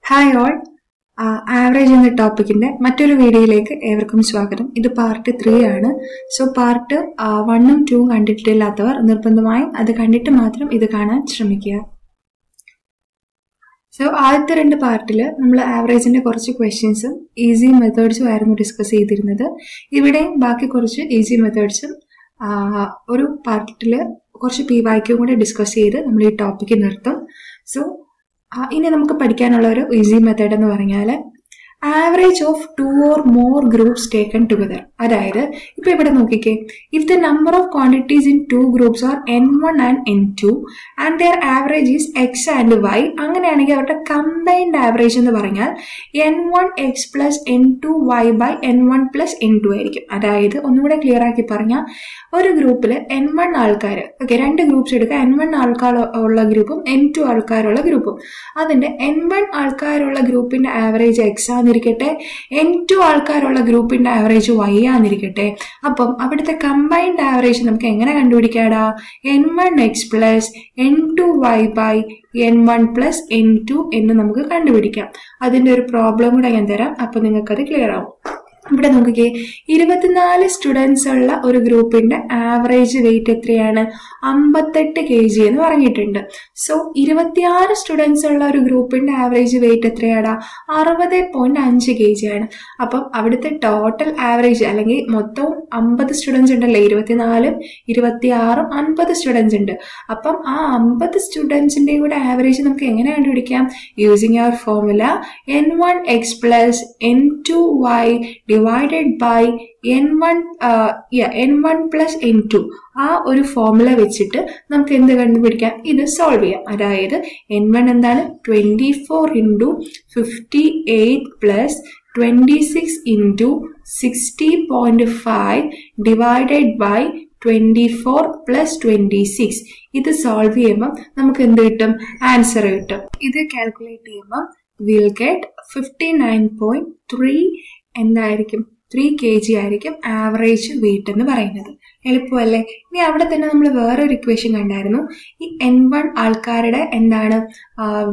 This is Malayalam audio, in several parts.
ഹായ് ഓൾ, ആവറേജ് എന്ന ടോപ്പിക്കിന്റെ മറ്റൊരു വീഡിയോയിലേക്ക് ഏവർക്കും സ്വാഗതം. ഇത് പാർട്ട് 3 ആണ്. സോ പാർട്ട് 1ഉം 2ഉം കണ്ടിട്ടില്ലാത്തവർ നിർബന്ധമായും അത് കണ്ടിട്ട് മാത്രം ഇത് കാണാൻ ശ്രമിക്കുക. സോ ആദ്യത്തെ 2 പാർട്ടിൽ നമ്മൾ ആവറേജിന്റെ കുറച്ച് ക്വസ്റ്റ്യൻസും ഈസി മെത്തേഡ്സും ആയിരുന്നു ഡിസ്കസ് ചെയ്തിരുന്നത്. ഇവിടെ ബാക്കി കുറച്ച് ഈസി മെത്തേഡ്സും ഒരു പാർട്ടിൽ കുറച്ച് PYQയും കൂടെ ഡിസ്കസ് ചെയ്ത് നമ്മൾ ഈ ടോപ്പിക്ക് നിർത്തും. സോ ഇനി നമുക്ക് പഠിക്കാനുള്ള ഒരു ഈസി മെത്തേഡ് എന്ന് പറഞ്ഞാൽ average of 2 or more groups taken together. അതായത് ഇപ്പൊ ഇവിടെ നോക്കിക്കേ, if the number of quantities in 2 groups are N1 and N2 and their average is X and Y, അങ്ങനെയാണെങ്കിൽ അവരുടെ കമ്പൈൻഡ് ആവറേജ് എന്ന് പറഞ്ഞാൽ N1X plus N2Y by N1 plus N2 ആയിരിക്കും. അതായത് ഒന്നുകൂടെ ക്ലിയർ ആക്കി പറഞ്ഞാൽ ഒരു ഗ്രൂപ്പിൽ N1 ആൾക്കാർ, ഓക്കെ, 2 ഗ്രൂപ്പ്സ് എടുക്കുക, N1 ആൾക്കാർ ഉള്ള ഗ്രൂപ്പും N2 ആൾക്കാരുള്ള ഗ്രൂപ്പും. അതിന്റെ N1 ആൾക്കാരുള്ള ഗ്രൂപ്പിന്റെ ആവറേജ് X ആന്നിരിക്കട്ടെ, N2 ആൾക്കാരുള്ള ഗ്രൂപ്പിന്റെ ആവറേജ് Y ആന്നിരിക്കട്ടെ. അപ്പം അവിടുത്തെ കമ്പൈൻഡ് ആവറേജ് നമുക്ക് എങ്ങനെ കണ്ടുപിടിക്കാടാ? N1X plus N2Y by N1 plus N2 എന്ന് നമുക്ക് കണ്ടുപിടിക്കാം. അതിന്റെ ഒരു പ്രോബ്ലം കൂടെ ഞാൻ തരാം, അപ്പൊ നിങ്ങൾക്കത് ക്ലിയർ ആവും. ഇവിടെ നോക്കിക്കേ, 24 സ്റ്റുഡൻസ് ഉള്ള ഒരു ഗ്രൂപ്പിന്റെ ആവറേജ് വെയിറ്റ് എത്രയാണ്? 58 kg എന്ന് പറഞ്ഞിട്ടുണ്ട്. സോ 26 സ്റ്റുഡൻസ് ഉള്ള ഒരു ഗ്രൂപ്പിന്റെ ആവറേജ് വെയിറ്റ് എത്രയാടാ? 60.5 kg ആണ്. അപ്പം അവിടുത്തെ ടോട്ടൽ ആവറേജ് അല്ലെങ്കിൽ മൊത്തം 50 സ്റ്റുഡൻസ് ഉണ്ടല്ലേ, 24ഉം 26ഉം 50 സ്റ്റുഡൻസ് ഉണ്ട്. അപ്പം ആ 50 സ്റ്റുഡൻസിന്റെയും കൂടെ ആവറേജ് നമുക്ക് എങ്ങനെ കണ്ടുപിടിക്കാം? Using our formula N1X plus N2Y divided by N1 plus N2. ആ ഒരു ഫോർമുല വെച്ചിട്ട് നമുക്ക് എന്ത് കണ്ടുപിടിക്കാം? ഇത് സോൾവ് ചെയ്യാം. അതായത് N1 എന്താണ്? 24 into 58 plus 26 into 60.5 divided by 24 plus 26. ഇത് സോൾവ് ചെയ്യുമ്പം നമുക്ക് എന്ത് കിട്ടും? ആൻസർ കിട്ടും. ഇത് കാൽക്കുലേറ്റ് ചെയ്യുമ്പം വിൽ ഗെറ്റ് 59.3 എന്തായിരിക്കും? 3 kg ആയിരിക്കും ആവറേജ് വെയിറ്റ് എന്ന് പറയുന്നത്. എളുപ്പമല്ലേ? ഇനി അവിടെ തന്നെ നമ്മൾ വേറൊരു ഇക്വേഷൻ കണ്ടായിരുന്നു. ഈ N1 ആൾക്കാരുടെ എന്താണ്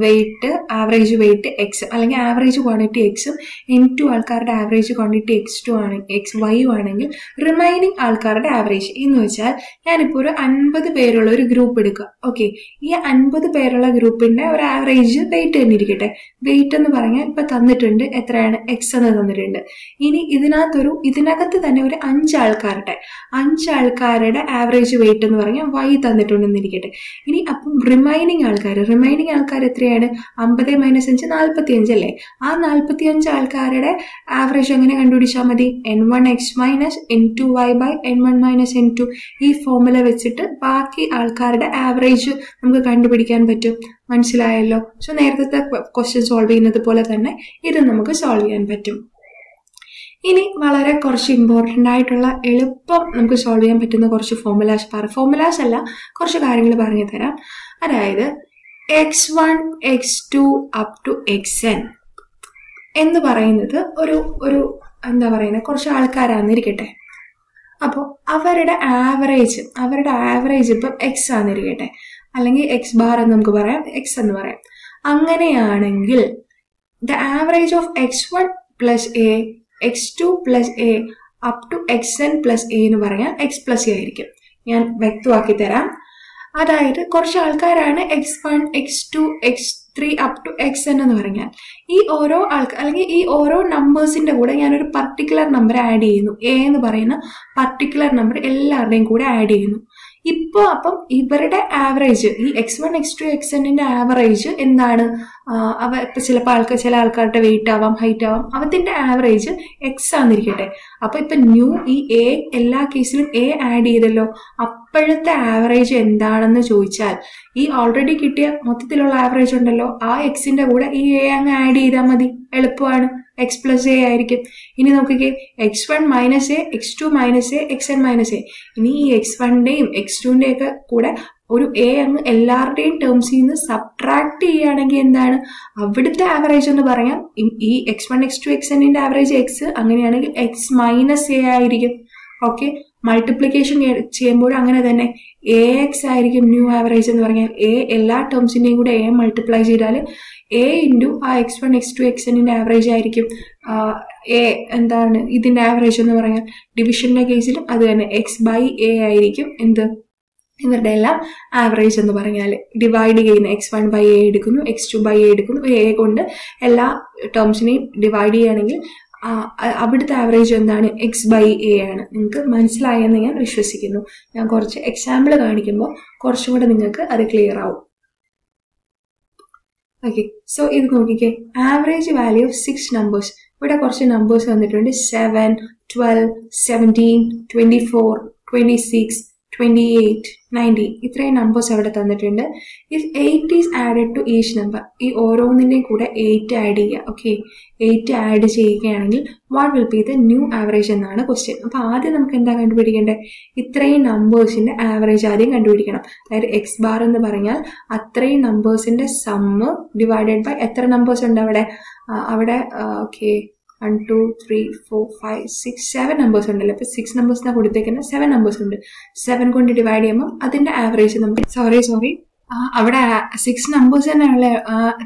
വെയിറ്റ്, ആവറേജ് വെയിറ്റ് X അല്ലെങ്കിൽ ആവറേജ് ക്വാണ്ടിറ്റി Xും N2 ആൾക്കാരുടെ ആവറേജ് ക്വാണ്ടിറ്റി X2 ആണെങ്കിൽ XY ആണെങ്കിൽ റിമൈനിങ് ആൾക്കാരുടെ ആവറേജ് എന്ന് വെച്ചാൽ ഞാനിപ്പോൾ ഒരു 50 പേരുള്ള ഒരു ഗ്രൂപ്പ് എടുക്കുക. ഓക്കെ, ഈ 50 പേരുള്ള ഗ്രൂപ്പിന്റെ ഒരു ആവറേജ് വെയിറ്റ് തന്നെ ഇരിക്കട്ടെ. വെയിറ്റ് എന്ന് പറഞ്ഞാൽ ഇപ്പൊ തന്നിട്ടുണ്ട് എത്രയാണ്? X എന്ന് തന്നിട്ടുണ്ട്. ഇനി ഇതിനകത്ത് തന്നെ ഒരു 5 ആൾക്കാരുടെ ആവറേജ് വെയിറ്റ് എന്ന് പറഞ്ഞാൽ Y തന്നിട്ടുണ്ടെന്നിരിക്കട്ടെ. ഇനി അപ്പം റിമൈനിങ് ആൾക്കാർ എത്രയാണ്? 50 - 5 45 അല്ലേ? ആ 45 ആൾക്കാരുടെ ആവറേജ് എങ്ങനെ കണ്ടുപിടിച്ചാൽ മതി? N1X minus N2Y by N1 minus N2. ഈ ഫോർമുല വെച്ചിട്ട് ബാക്കി ആൾക്കാരുടെ ആവറേജ് നമുക്ക് കണ്ടുപിടിക്കാൻ പറ്റും. മനസ്സിലായല്ലോ? സോ നേരത്തെ ക്വസ്റ്റ്യൻ സോൾവ് ചെയ്യുന്നത് പോലെ തന്നെ ഇത് നമുക്ക് സോൾവ് ചെയ്യാൻ പറ്റും. ഇനി വളരെ കുറച്ച് ഇമ്പോർട്ടൻ്റ് ആയിട്ടുള്ള എളുപ്പം നമുക്ക് സോൾവ് ചെയ്യാൻ പറ്റുന്ന കുറച്ച് ഫോർമുലാസ് അല്ല, കുറച്ച് കാര്യങ്ങൾ പറഞ്ഞു തരാം. അതായത് X1 X2 up to Xn എന്ന് പറയുന്നത് ഒരു എന്താ പറയുന്നത്, കുറച്ച് ആൾക്കാരാന്നിരിക്കട്ടെ. അപ്പോൾ അവരുടെ ആവറേജ് ഇപ്പം X ആന്നിരിക്കട്ടെ, അല്ലെങ്കിൽ X bar എന്ന് നമുക്ക് പറയാം, X എന്ന് പറയാം. അങ്ങനെയാണെങ്കിൽ the average of X1 plus A, X2 plus A up to Xn plus A എന്ന് പറഞ്ഞാൽ X plus A ആയിരിക്കും. ഞാൻ വ്യക്തമാക്കി തരാം. അതായത് കുറച്ച് ആൾക്കാരാണ് X1, X2, X3 up to Xn എന്ന് പറഞ്ഞാൽ ഈ ഓരോ അല്ലെങ്കിൽ ഈ ഓരോ നമ്പേഴ്സിന്റെ കൂടെ ഞാനൊരു പർട്ടിക്കുലർ നമ്പർ ആഡ് ചെയ്യുന്നു. A എന്ന് പറയുന്ന പർട്ടിക്കുലർ നമ്പർ എല്ലാവരുടെയും കൂടെ ആഡ് ചെയ്യുന്നു. ഇപ്പോൾ അപ്പം ഇവരുടെ ആവറേജ്, ഈ X1, X2, Xnന്റെ ആവറേജ് എന്താണ്? ഇപ്പൊ ചില ആൾക്കാരുടെ വെയിറ്റ് ആവാം, ഹൈറ്റ് ആവാം, അവത്തിന്റെ ആവറേജ് X ആന്നിരിക്കട്ടെ. അപ്പൊ ഇപ്പൊ ഈ A എല്ലാ കേസിലും A ആഡ് ചെയ്തല്ലോ. അപ്പോഴത്തെ ആവറേജ് എന്താണെന്ന് ചോദിച്ചാൽ ഈ ഓൾറെഡി കിട്ടിയ മൊത്തത്തിലുള്ള ആവറേജ് ഉണ്ടല്ലോ, ആ Xന്റെ കൂടെ ഈ A അങ്ങ് ആഡ് ചെയ്താൽ മതി. എളുപ്പമാണ്. X plus A ആയിരിക്കും. ഇനി നോക്കിക്കേ, X1 minus A, X2 minus A, Xn minus A. ഇനി ഈ X1ന്റെയും X2ന്റെയും ഒക്കെ കൂടെ ഒരു A അങ്ങ് എല്ലാവരുടെയും ടേംസിൽ നിന്ന് സബ്ട്രാക്ട് ചെയ്യുകയാണെങ്കിൽ എന്താണ് അവിടുത്തെ ആവറേജ് എന്ന് പറയാം? ഈ X1, X2, Xnന്റെ ആവറേജ് X, അങ്ങനെയാണെങ്കിൽ X minus A ആയിരിക്കും. ഓക്കെ, മൾട്ടിപ്ലിക്കേഷൻ ചെയ്യുമ്പോൾ അങ്ങനെ തന്നെ എ എക്സ് ആയിരിക്കും ന്യൂ ആവറേജ് എന്ന് പറഞ്ഞാൽ എല്ലാ ടേംസിന്റെയും കൂടെ എ മൾട്ടിപ്ലൈ ചെയ്താൽ എ ഇൻറ്റു ആ x1 x2 xnന്റെ ആവറേജ് ആയിരിക്കും എ എന്താണ് ഇതിന്റെ ആവറേജ് എന്ന് പറഞ്ഞാൽ ഡിവിഷന്റെ കേസിലും അത് തന്നെ x/a ആയിരിക്കും എന്ത് ഇവരുടെ എല്ലാം ആവറേജ് എന്ന് പറഞ്ഞാൽ ഡിവൈഡ് ചെയ്യുന്ന x1/a എടുക്കുന്നു x2/a എടുക്കുന്നു a കൊണ്ട് എല്ലാ ടേംസിനെയും ഡിവൈഡ് ചെയ്യുകയാണെങ്കിൽ അവിടുത്തെ ആവറേജ് എന്താണ് x/a ആണ്. നിങ്ങൾക്ക് മനസ്സിലായെന്ന് ഞാൻ വിശ്വസിക്കുന്നു. ഞാൻ കുറച്ച് എക്സാമ്പിൾ കാണിക്കുമ്പോൾ കുറച്ചും കൂടെ നിങ്ങൾക്ക് അത് ക്ലിയർ ആവും. ഓക്കെ, സോ ഇത് നോക്കിക്കേ, ആവറേജ് വാല്യൂ ഓഫ് 6 നമ്പേഴ്സ്. ഇവിടെ കുറച്ച് നമ്പേഴ്സ് വന്നിട്ടുണ്ട്. 7, 12, 17, 24, 26, 28, 90 ഇത്രയും നമ്പേഴ്സ് അവിടെ തന്നിട്ടുണ്ട്. If 8 is added to each number, ഈ ഓരോന്നിൻ്റെയും കൂടെ 8 ആഡ് ചെയ്യുക. ഓക്കെ, 8 ആഡ് ചെയ്യുകയാണെങ്കിൽ what will be the new average എന്നാണ് ക്വസ്റ്റ്യൻ. അപ്പോൾ ആദ്യം നമുക്ക് എന്താ കണ്ടുപിടിക്കേണ്ടത്? ഇത്രയും നമ്പേഴ്സിന്റെ ആവറേജ് ആദ്യം കണ്ടുപിടിക്കണം. അതായത് എക്സ് ബാർ എന്ന് പറഞ്ഞാൽ അത്രയും നമ്പേഴ്സിന്റെ സമ്മ് ഡിവൈഡഡ് ബൈ എത്ര നമ്പേഴ്സ് ഉണ്ട് അവിടെ ഓക്കെ 1, 2, 3, 4, 5, 6, 7 നമ്പേഴ്സ് ഉണ്ടല്ലോ. അപ്പോൾ 6 നമ്പേഴ്സിനാണ് കൊടുത്തേക്കുന്നത്. 7 നമ്പേഴ്സ് ഉണ്ട്. 7 കൊണ്ട് ഡിവൈഡ് ചെയ്യുമ്പോൾ അതിന്റെ ആവറേജ് നമുക്ക് സോറി അവിടെ 6 നമ്പേഴ്സ്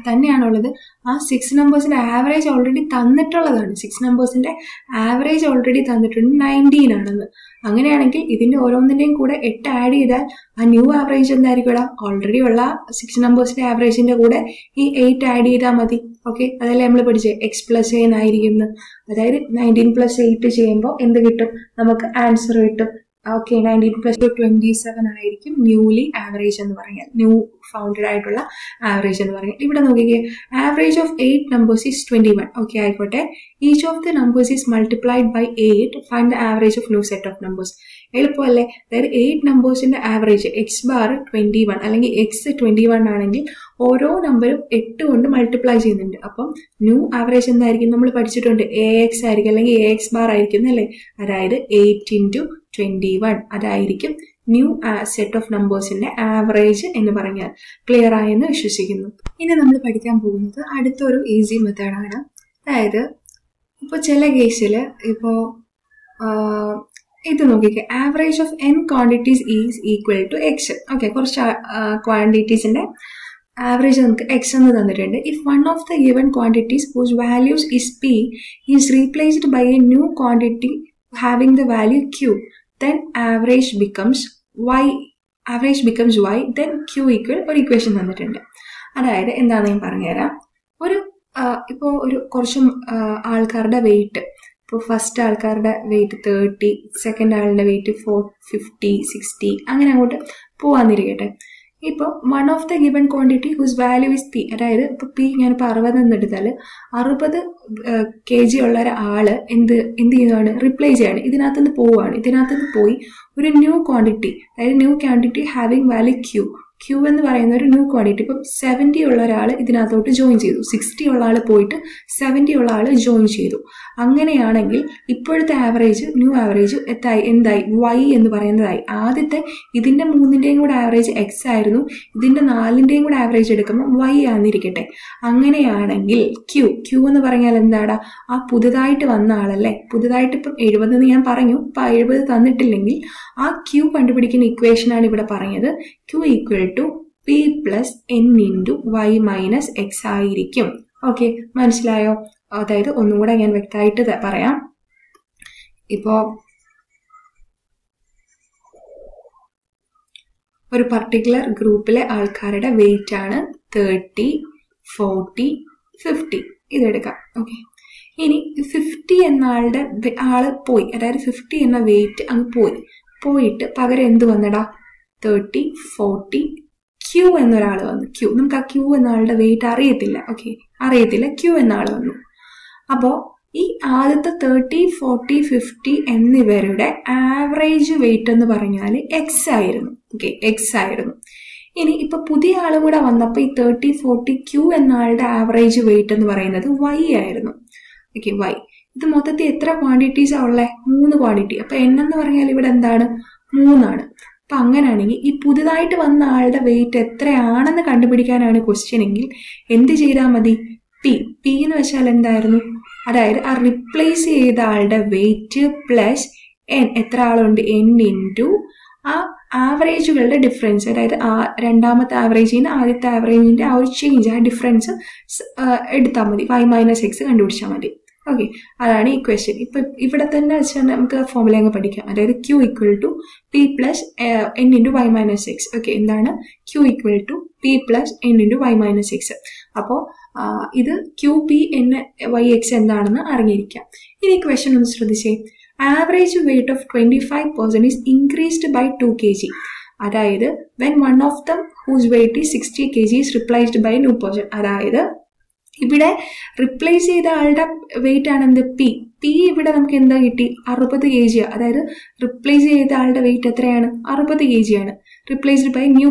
തന്നെയാണുള്ളത്. ആ 6 നമ്പേഴ്സിന്റെ ആവറേജ് ഓൾറെഡി തന്നിട്ടുള്ളതാണ്. 6 നമ്പേഴ്സിന്റെ ആവറേജ് ഓൾറെഡി തന്നിട്ടുണ്ട് 19 ആണെന്ന്. അങ്ങനെയാണെങ്കിൽ ഇതിന്റെ ഓരോന്നിന്റെയും കൂടെ 8 ആഡ് ചെയ്താൽ ആ ന്യൂ ആവറേജ് എന്തായിരിക്കും? ഓൾറെഡി ഉള്ള 6 നമ്പേഴ്സിന്റെ ആവറേജിന്റെ കൂടെ ഈ 8 ആഡ് ചെയ്താൽ മതി. ഓക്കെ, അതല്ലേ നമ്മൾ പഠിച്ചത് x+a എന്നായിരിക്കും. അതായത് 19 + 8 ചെയ്യുമ്പോൾ എന്ത് കിട്ടും? നമുക്ക് ആൻസർ കിട്ടും. ഓക്കെ, 19 + 27 ആയിരിക്കും ന്യൂലി ആവറേജ് എന്ന് പറഞ്ഞാൽ, ന്യൂ ഫൗണ്ടഡ് ആയിട്ടുള്ള ആവറേജ് എന്ന് പറഞ്ഞാൽ. ഇവിടെ നോക്കിക്കേ, average of 8 numbers is 21. Okay ആയിക്കോട്ടെ. Each of the numbers is multiplied by 8. Find the average of new set of numbers. എളുപ്പമല്ലേ? അതായത് 8 നമ്പേഴ്സിന്റെ ആവറേജ് x ബാർ 21 അല്ലെങ്കിൽ x 21 ആണെങ്കിൽ ഓരോ നമ്പറും 8 കൊണ്ട് മൾട്ടിപ്ലൈ ചെയ്യുന്നുണ്ട്. അപ്പം ന്യൂ ആവറേജ് എന്തായിരിക്കും? നമ്മൾ പഠിച്ചിട്ടുണ്ട് ax ആയിരിക്കും അല്ലെങ്കിൽ ax ബാർ ആയിരിക്കും അല്ലേ? അതായത് 8 × 21 അതായിരിക്കും ന്യൂ സെറ്റ് ഓഫ് നമ്പേഴ്സിന്റെ ആവറേജ് എന്ന് പറഞ്ഞാൽ. ക്ലിയർ ആയെന്ന് വിശ്വസിക്കുന്നു. ഇനി നമ്മൾ പഠിക്കാൻ പോകുന്നത് അടുത്തൊരു ഈസി മെത്തേഡാണ്. അതായത് ഇപ്പോൾ ചില കേസിൽ ഇപ്പോൾ ഇത് നോക്കിക്കേ, average of n quantities is equal to x. Okay, കുറച്ച് ക്വാണ്ടിറ്റീസിന്റെ ആവറേജ് നമുക്ക് x എന്ന് തന്നിട്ടുണ്ട്. If one of the given quantities whose values is p is replaced by a new quantity having the value q, then average becomes y, then q equal ഒരു ഇക്വേഷൻ തന്നിട്ടുണ്ട്. അതായത് എന്താണെന്ന് ഞാൻ പറഞ്ഞുതരാം. ഇപ്പോൾ കുറച്ച് ആൾക്കാരുടെ വെയിറ്റ്, ഇപ്പോൾ ഫസ്റ്റ് ആൾക്കാരുടെ വെയിറ്റ് 30, സെക്കൻഡ് ആളുടെ വെയിറ്റ് 50, 60 അങ്ങനെ അങ്ങോട്ട് പോവാന്നിരിക്കട്ടെ. ഇപ്പോൾ one of the given quantity whose value is p, അതായത് ഇപ്പോൾ p ഞാനിപ്പോൾ 60 എന്ന് എടുത്താൽ 60 kg ഉള്ള ഒരാൾ എന്ത് ചെയ്യുന്നതാണ്? റിപ്ലേസ് ചെയ്യാണ്. ഇതിനകത്തുനിന്ന് പോയി ഒരു ന്യൂ ക്വാണ്ടിറ്റി, അതായത് new quantity having value q എന്ന് പറയുന്ന ഒരു ന്യൂ ക്വാണ്ടിറ്റി. ഇപ്പം 70 ഉള്ള ഒരാൾ ഇതിനകത്തോട്ട് ജോയിൻ ചെയ്തു, 60 ഉള്ള ആൾ പോയിട്ട് 70 ഉള്ള ആൾ ജോയിൻ ചെയ്തു. അങ്ങനെയാണെങ്കിൽ ഇപ്പോഴത്തെ ആവറേജ്, ന്യൂ ആവറേജ് എന്തായി? y എന്ന് പറയുന്നതായി. ആദ്യത്തെ ഇതിന്റെ 3ന്റെയും കൂടെ ആവറേജ് x ആയിരുന്നു, ഇതിന്റെ 4ന്റെയും കൂടെ ആവറേജ് എടുക്കുമ്പോൾ y ആന്നിരിക്കട്ടെ. അങ്ങനെയാണെങ്കിൽ q എന്ന് പറഞ്ഞാൽ എന്താടാ? ആ പുതുതായിട്ട് വന്ന ആളല്ലേ? പുതുതായിട്ട് ഇപ്പം 70 എന്ന് ഞാൻ പറഞ്ഞു. ഇപ്പം 70 തന്നിട്ടില്ലെങ്കിൽ ആ q കണ്ടുപിടിക്കുന്ന ഇക്വേഷനാണ് ഇവിടെ പറഞ്ഞത്. q equal to p + n × y - x ആയിരിക്കും. ഓക്കെ, മനസ്സിലായോ? അതായത് ഒന്നും കൂടെ ഞാൻ വ്യക്തമായിട്ട് പറയാം. ഇപ്പോൾ ഒരു പർട്ടിക്കുലർ ഗ്രൂപ്പിലെ ആൾക്കാരുടെ വെയിറ്റ് ആണ് 30, 40, 50 ഇതെടുക്കാം. ഓക്കെ, ഇനി 50 എന്ന ആള് പോയി, അതായത് 50 എന്ന വെയിറ്റ് അങ്ങ് പോയിട്ട് പകരം എന്ത് വന്നടാ? 30, 40, q എന്നൊരാൾ വന്നു. നമുക്ക് ആ q എന്ന ആളുടെ വെയിറ്റ് അറിയത്തില്ല. ഓക്കെ, അറിയത്തില്ല. q എന്ന ആൾ വന്നു. അപ്പോൾ ഈ ആദ്യത്തെ 30, 40, 50 എന്നിവരുടെ ആവറേജ് വെയിറ്റ് എന്ന് പറഞ്ഞാൽ x ആയിരുന്നു. ഓക്കെ, x ആയിരുന്നു. ഇനി ഇപ്പൊ പുതിയ ആളും കൂടെ വന്നപ്പോൾ ഈ 30, 40, q എന്ന ആളുടെ ആവറേജ് വെയിറ്റ് എന്ന് പറയുന്നത് y ആയിരുന്നു. Okay, y. ഇത് മൊത്തത്തിൽ എത്ര ക്വാണ്ടിറ്റീസാണ് ഉള്ളത്? 3 ക്വാണ്ടിറ്റി. അപ്പൊ n എന്ന് പറഞ്ഞാൽ ഇവിടെ എന്താണ്? 3 ആണ്. അപ്പൊ അങ്ങനെയാണെങ്കിൽ ഈ പുതുതായിട്ട് വന്ന ആളുടെ വെയിറ്റ് എത്രയാണെന്ന് കണ്ടുപിടിക്കാനാണ് ക്വസ്റ്റ്യൻ എങ്കിൽ എന്ത് ചെയ്താൽ മതി? p എന്ന് വെച്ചാൽ എന്തായിരുന്നു? അതായത് ആ റിപ്ലേസ് ചെയ്ത ആളുടെ വെയിറ്റ് പ്ലസ് n എത്ര ആളുണ്ട് n ഇൻറ്റു ആ ആവറേജുകളുടെ ഡിഫറൻസ്, അതായത് ആ രണ്ടാമത്തെ ആവറേജിൽ നിന്ന് ആദ്യത്തെ ആവറേജിൻ്റെ ആ ഒരു ചേഞ്ച്, ആ ഡിഫറൻസ് എടുത്താൽ മതി, y മൈനസ് എക്സ് കണ്ടുപിടിച്ചാൽ മതി. ഓക്കെ, അതാണ് ഈ ക്വസ്റ്റ്യൻ. ഇപ്പം ഇവിടെ തന്നെ വെച്ചാൽ നമുക്ക് ഫോർമുല അങ്ങ് പഠിക്കാം. അതായത് q equal to P plus n into Y minus X. Okay, എന്താണ് q equal to P plus n into Y minus X. അപ്പോൾ ഇത് q p n y x എന്താണെന്ന് അറിഞ്ഞിരിക്കാം. ഇനി ക്വസ്റ്റ്യൻ ഒന്ന് ശ്രദ്ധിച്ചേ. Average weight of 25% is increased by 2 kg. അതായത് when one of them whose weight is 60 kg is replaced by a new person. അതായത് ഇവിടെ റിപ്ലേസ് ചെയ്ത ആളുടെ വെയിറ്റ് ആണ് എന്ത്, പി. ഇവിടെ നമുക്ക് എന്താ കിട്ടി, 60 kg. അതായത് റിപ്ലേസ് ചെയ്ത ആളുടെ വെയിറ്റ് എത്രയാണ്, 60 kg ആണ്. റിപ്ലേസ്ഡ് ബൈ ന്യൂ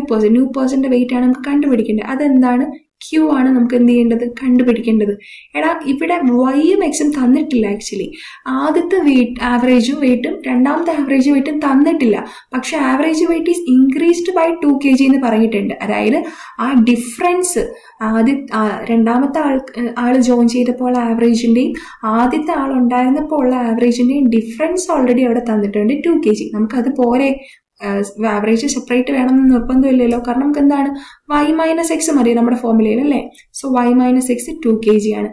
പേഴ്സന്റെ വെയിറ്റ് ആണ് നമുക്ക് കണ്ടുപിടിക്കേണ്ടത്. അതെന്താണ്, ക്യൂ ആണ് നമുക്ക് എന്ത് ചെയ്യേണ്ടത്, കണ്ടുപിടിക്കേണ്ടത്. എടാ ഇവിടെ വൈയും എക്സും തന്നിട്ടില്ല. ആക്ച്വലി ആദ്യത്തെ വെയിറ്റ് ആവറേജും വെയിറ്റും രണ്ടാമത്തെ ആവറേജ് വെയിറ്റും തന്നിട്ടില്ല. പക്ഷെ average weight is increased by 2 kg എന്ന് പറഞ്ഞിട്ടുണ്ട്. അതായത് ആ ഡിഫറൻസ് രണ്ടാമത്തെ ആള് ജോയിൻ ചെയ്തപ്പോൾ ആവറേജിന്റെയും ആദ്യത്തെ ആൾ ഉണ്ടായിരുന്നപ്പോൾ ഉള്ള ആവറേജിന്റെയും ഡിഫറൻസ് ഓൾറെഡി അവിടെ തന്നിട്ടുണ്ട് 2 kg. നമുക്കത് പോരെ, ആവറേജ് സെപ്പറേറ്റ് വേണമെന്ന് നിർബന്ധമില്ലല്ലോ. കാരണം നമുക്ക് എന്താണ്, y മൈനസ് എക്സ് മതി നമ്മുടെ ഫോർമുലയിൽ അല്ലേ. So y minus X 2 kg ആണ്.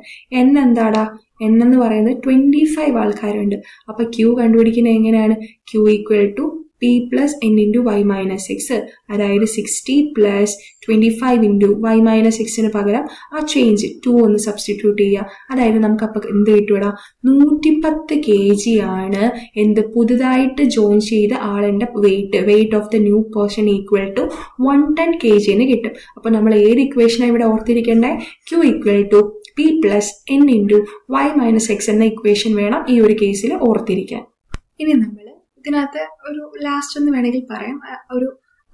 n എന്താടാ, n എന്ന് പറയുന്നത് 25 ആൾക്കാരുണ്ട്. അപ്പൊ q കണ്ടുപിടിക്കുന്നത് എങ്ങനെയാണ്, q equal to p plus n into Y minus X. അതായത് 60 പ്ലസ് 25 ഇൻറ്റു വൈ മൈനസ് എക്സിന് പകരം ആ ചേഞ്ച് 2 ഒന്ന് സബ്സ്റ്റിറ്റ്യൂട്ട് ചെയ്യുക. അതായത് നമുക്ക് അപ്പം എന്ത് കിട്ടുവിടാ, 110 kg ആണ് എന്ത് പുതുതായിട്ട് ജോയിൻ ചെയ്ത ആളിൻ്റെ weight of the new person equal to 110 kg എന്ന് കിട്ടും. അപ്പോൾ നമ്മൾ ഏത് ഇക്വേഷനാണ് ഇവിടെ ഓർത്തിരിക്കേണ്ടത്, q equal to p plus n into Y minus X എന്ന ഇക്വേഷൻ വേണം ഈ ഒരു കേസിൽ ഓർത്തിരിക്കാൻ. ഇനി നമ്മൾ ഇതിനകത്ത് ഒരു ലാസ്റ്റ് എന്ന് വേണമെങ്കിൽ പറയാം, ഒരു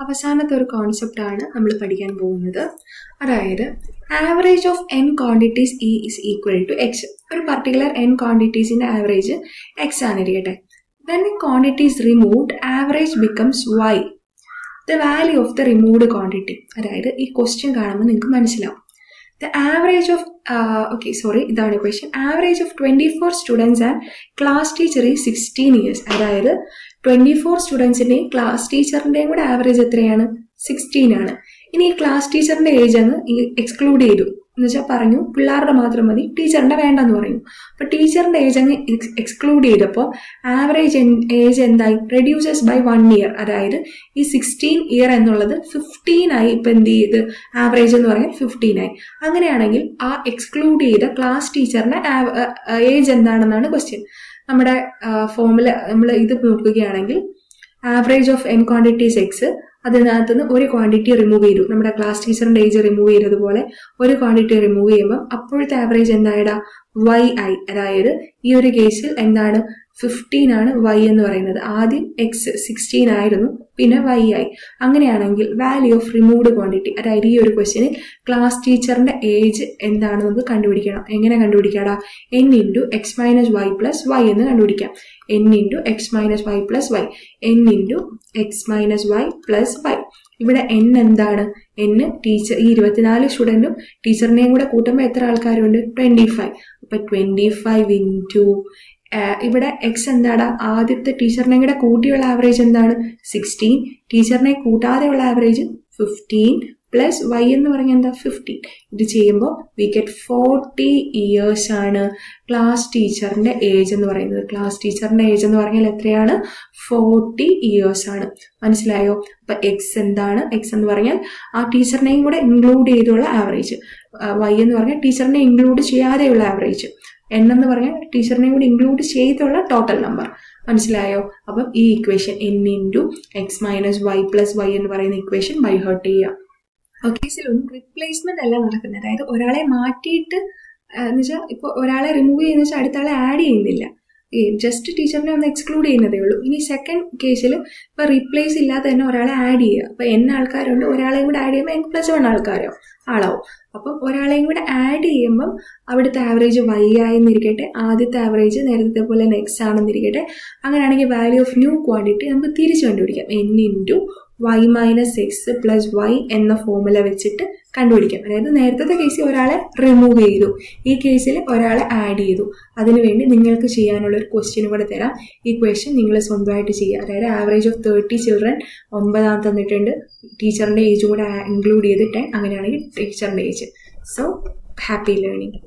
അവസാനത്തെ ഒരു കോൺസെപ്റ്റ് ആണ് നമ്മൾ പഠിക്കാൻ പോകുന്നത്. അതായത് average of n quantities E is equal to x. ഒരു പർട്ടിക്കുലർ n ക്വാണ്ടിറ്റീസിന്റെ ആവറേജ് എക്സ് ആണിരിക്കട്ടെ. When a quantity is removed, average becomes y. The value of the removed quantity. അതായത് ഈ ക്വസ്റ്റ്യൻ കാണുമ്പോൾ നിങ്ങൾക്ക് മനസ്സിലാവും. The average of ഇതാണ് question. Average of 24 students and class teacher is 16 years. അതായത് 24 സ്റ്റുഡൻസിന്റെയും ക്ലാസ് ടീച്ചറിന്റെയും കൂടെ ആവറേജ് എത്രയാണ്, 16 ആണ്. ഇനി ഈ ക്ലാസ് ടീച്ചറിന്റെ ഏജ് അങ്ങ് എക്സ്ക്ലൂഡ് ചെയ്തു എന്ന് വെച്ചാൽ പറഞ്ഞു പിള്ളേരുടെ മാത്രം മതി, ടീച്ചറിന്റെ വേണ്ടെന്ന് പറയും. അപ്പൊ ടീച്ചറിന്റെ ഏജ് അങ്ങ് എക്സ്ക്ലൂഡ് ചെയ്തപ്പോൾ ആവറേജ് ഏജ് എന്തായി, റെഡ്യൂസസ് ബൈ 1 year. അതായത് ഈ 16 year എന്നുള്ളത് 15 ആയി. ഇപ്പൊ എന്ത് ചെയ്ത്, ആവറേജ് എന്ന് പറഞ്ഞാൽ 15 ആയി. അങ്ങനെയാണെങ്കിൽ ആ എക്സ്ക്ലൂഡ് ചെയ്ത ക്ലാസ് ടീച്ചറിന്റെ ഏജ് എന്താണെന്നാണ് ക്വസ്റ്റ്യൻ. നമ്മുടെ ഫോർമുല നമ്മൾ ഇത് നോക്കുകയാണെങ്കിൽ average of n quantities X, അതിനകത്ത് നിന്ന് ഒരു ക്വാണ്ടിറ്റി റിമൂവ് ചെയ്തു, നമ്മുടെ ക്ലാസ് ടീച്ചറിന്റെ ഏജ് റിമൂവ് ചെയ്തതുപോലെ ഒരു ക്വാണ്ടിറ്റി റിമൂവ് ചെയ്യുമ്പോൾ അപ്പോഴത്തെ ആവറേജ് എന്തായിടാ, y ആയി. അതായത് ഈ ഒരു കേസിൽ എന്താണ്, 15 ആണ് y എന്ന് പറയുന്നത്. ആദ്യം എക്സ് 16 ആയിരുന്നു, പിന്നെ y ആയി. അങ്ങനെയാണെങ്കിൽ വാല്യൂ ഓഫ് റിമൂവ്ഡ് ക്വാണ്ടിറ്റി, അതായത് ഈ ഒരു ക്വസ്റ്റ്യനിൽ ക്ലാസ് ടീച്ചറിന്റെ ഏജ് എന്താണ് നമുക്ക് കണ്ടുപിടിക്കണം. എങ്ങനെ കണ്ടുപിടിക്കാടാ, n into X minus Y plus Y എന്ന് കണ്ടുപിടിക്കാം. n into X minus Y plus Y, n into X minus Y plus Y. ഇവിടെ n എന്താണ്, n ടീച്ചർ, ഈ 24 സ്റ്റുഡൻറ്റും ടീച്ചറിനെയും കൂടെ കൂട്ടുമ്പോൾ എത്ര ആൾക്കാരുണ്ട്, 25. അപ്പൊ 25 ഇൻറ്റു ഇവിടെ എക്സ് എന്താടാ, ആദ്യത്തെ ടീച്ചറിനെയും കൂടെ കൂട്ടിയുള്ള ആവറേജ് എന്താണ്, 16. ടീച്ചറിനെ കൂട്ടാതെയുള്ള ആവറേജ് 15 പ്ലസ് വൈ എന്ന് പറഞ്ഞാൽ എന്താ, 15. ഇത് ചെയ്യുമ്പോൾ വി ഗെറ്റ് 40 years ആണ് ക്ലാസ് ടീച്ചറിന്റെ ഏജ് എന്ന് പറയുന്നത്. ക്ലാസ് ടീച്ചറിന്റെ ഏജ് എന്ന് പറഞ്ഞാൽ എത്രയാണ്, 40 years ആണ്. മനസ്സിലായോ? അപ്പൊ എക്സ് എന്താണ്, എക്സ് എന്ന് പറഞ്ഞാൽ ആ ടീച്ചറിനെയും കൂടെ ഇൻക്ലൂഡ് ചെയ്തുള്ള ആവറേജ്, വൈ എന്ന് പറഞ്ഞാൽ ടീച്ചറിനെ ഇൻക്ലൂഡ് ചെയ്യാതെയുള്ള ആവറേജ്, n എന്ന് പറഞ്ഞാൽ ടീച്ചറിനെയും കൂടി ഇൻക്ലൂഡ് ചെയ്തുള്ള ടോട്ടൽ നമ്പർ. മനസ്സിലായോ? അപ്പം ഈ equation n into X minus Y plus Y എന്ന് പറയുന്ന ഇക്വേഷൻ ബൈ ഹേർട്ട് ചെയ്യുക. ഓക്കെ, ഇതിലൊന്നും റിപ്ലേസ്മെന്റ് അല്ല നടക്കുന്നത്. അതായത് ഒരാളെ മാറ്റിയിട്ട് എന്ന് വെച്ചാൽ ഇപ്പോൾ ഒരാളെ റിമൂവ് ചെയ്യുന്ന വെച്ചാൽ അടുത്ത ആളെ ആഡ് ചെയ്യുന്നില്ല, ജസ്റ്റ് ടീച്ചറിനെ ഒന്ന് എക്സ്ക്ലൂഡ് ചെയ്യുന്നതേ ഉള്ളൂ. ഇനി സെക്കൻഡ് കേസിൽ ഇപ്പോൾ റീപ്ലേസ് ഇല്ലാതെ തന്നെ ഒരാളെ ആഡ് ചെയ്യുക. അപ്പോൾ n ആൾക്കാരുണ്ട്, ഒരാളെയും കൂടെ ആഡ് ചെയ്യുമ്പോൾ n+1 ആളാവും. അപ്പം ഒരാളെയും കൂടെ ആഡ് ചെയ്യുമ്പം അവിടുത്തെ ആവറേജ് y ആയെന്നിരിക്കട്ടെ, ആദ്യത്തെ ആവറേജ് നേരത്തെ പോലെ എക്സ് ആണെന്നിരിക്കട്ടെ. അങ്ങനെയാണെങ്കിൽ വാല്യൂ ഓഫ് ന്യൂ ക്വാണ്ടിറ്റി നമുക്ക് തിരിച്ചു കണ്ടുപിടിക്കാം. n into y minus X plus Y എന്ന ഫോർമുല വെച്ചിട്ട് കണ്ടുപിടിക്കാം. അതായത് നേരത്തെ കേസിൽ ഒരാളെ റിമൂവ് ചെയ്തു, ഈ കേസിൽ ഒരാളെ ആഡ് ചെയ്തു. അതിനുവേണ്ടി നിങ്ങൾക്ക് ചെയ്യാനുള്ള ഒരു ക്വസ്റ്റ്യൻ കൂടെ തരാം. ഈ ക്വസ്റ്റ്യൻ നിങ്ങൾ സ്വന്തമായിട്ട് ചെയ്യുക. അതായത് ആവറേജ് ഓഫ് 30 ചിൽഡ്രൻ 9 തന്നിട്ടുണ്ട്, ടീച്ചറിൻ്റെ ഏജും കൂടെ ഇൻക്ലൂഡ് ചെയ്തിട്ട് അങ്ങനെയാണെങ്കിൽ ടീച്ചറിൻ്റെ ഏജ്. So happy learning.